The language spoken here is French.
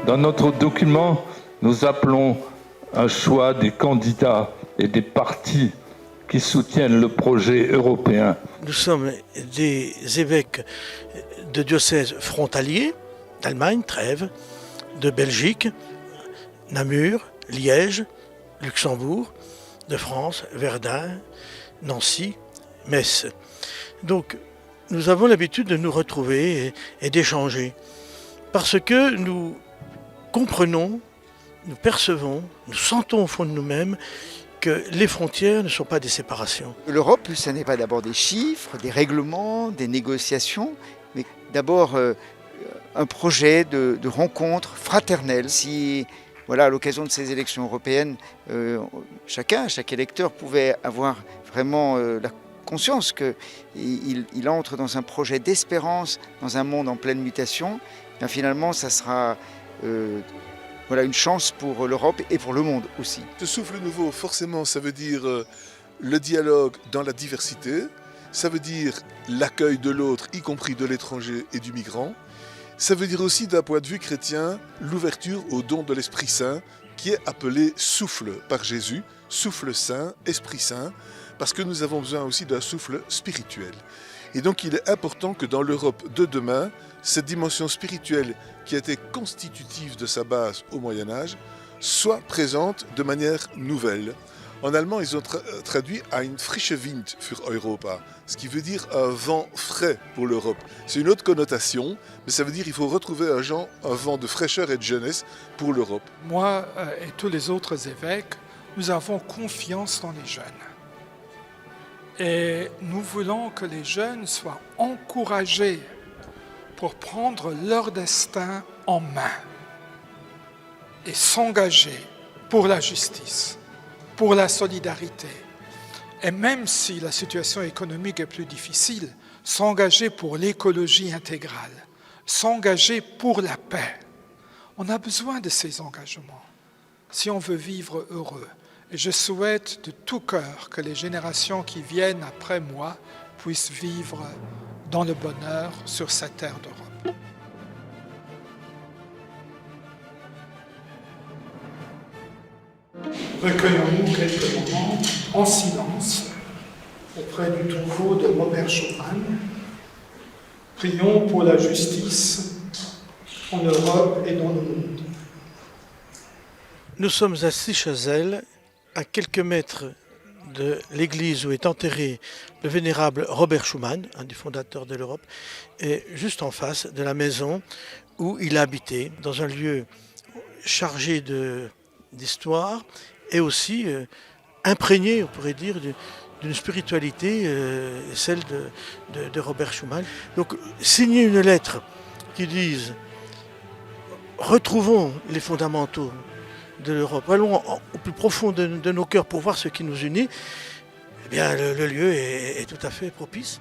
Dans notre document, nous appelons un choix des candidats et des partis qui soutiennent le projet européen. Nous sommes des évêques de diocèses frontaliers, d'Allemagne, Trèves, de Belgique, Namur, Liège, Luxembourg, de France, Verdun, Nancy, Metz. Donc nous avons l'habitude de nous retrouver et d'échanger parce que nous comprenons, nous percevons, nous sentons au fond de nous-mêmes que les frontières ne sont pas des séparations. L'Europe, ce n'est pas d'abord des chiffres, des règlements, des négociations, mais d'abord un projet de rencontre fraternelle. Si, voilà, à l'occasion de ces élections européennes, chaque électeur pouvait avoir vraiment la conscience qu'il entre dans un projet d'espérance, dans un monde en pleine mutation, bien finalement, ça sera voilà, une chance pour l'Europe et pour le monde aussi. Ce souffle nouveau, forcément, ça veut dire le dialogue dans la diversité, ça veut dire l'accueil de l'autre, y compris de l'étranger et du migrant. Ça veut dire aussi, d'un point de vue chrétien, l'ouverture au don de l'Esprit Saint, qui est appelé souffle par Jésus, souffle saint, Esprit Saint, parce que nous avons besoin aussi d'un souffle spirituel. Et donc il est important que dans l'Europe de demain, cette dimension spirituelle qui a été constitutive de sa base au Moyen-Âge soit présente de manière nouvelle. En allemand, ils ont traduit ein frische Wind für Europa, ce qui veut dire un vent frais pour l'Europe. C'est une autre connotation, mais ça veut dire qu'il faut retrouver un vent de fraîcheur et de jeunesse pour l'Europe. Moi et tous les autres évêques, nous avons confiance dans les jeunes. Et nous voulons que les jeunes soient encouragés pour prendre leur destin en main et s'engager pour la justice, pour la solidarité. Et même si la situation économique est plus difficile, s'engager pour l'écologie intégrale, s'engager pour la paix. On a besoin de ces engagements si on veut vivre heureux. Et je souhaite de tout cœur que les générations qui viennent après moi puissent vivre dans le bonheur sur cette terre d'Europe. Recueillons-nous quelques moments en silence auprès du tombeau de Robert Schuman. Prions pour la justice en Europe et dans le monde. Nous sommes assis chez elle, à quelques mètres de l'église où est enterré le vénérable Robert Schuman, un des fondateurs de l'Europe, et juste en face de la maison où il a habité, dans un lieu chargé d'histoire et aussi imprégné, on pourrait dire, d'une spiritualité, celle de Robert Schuman. Donc, signer une lettre qui dise « Retrouvons les fondamentaux de l'Europe, allons au plus profond de nos cœurs pour voir ce qui nous unit », eh bien, le lieu est tout à fait propice.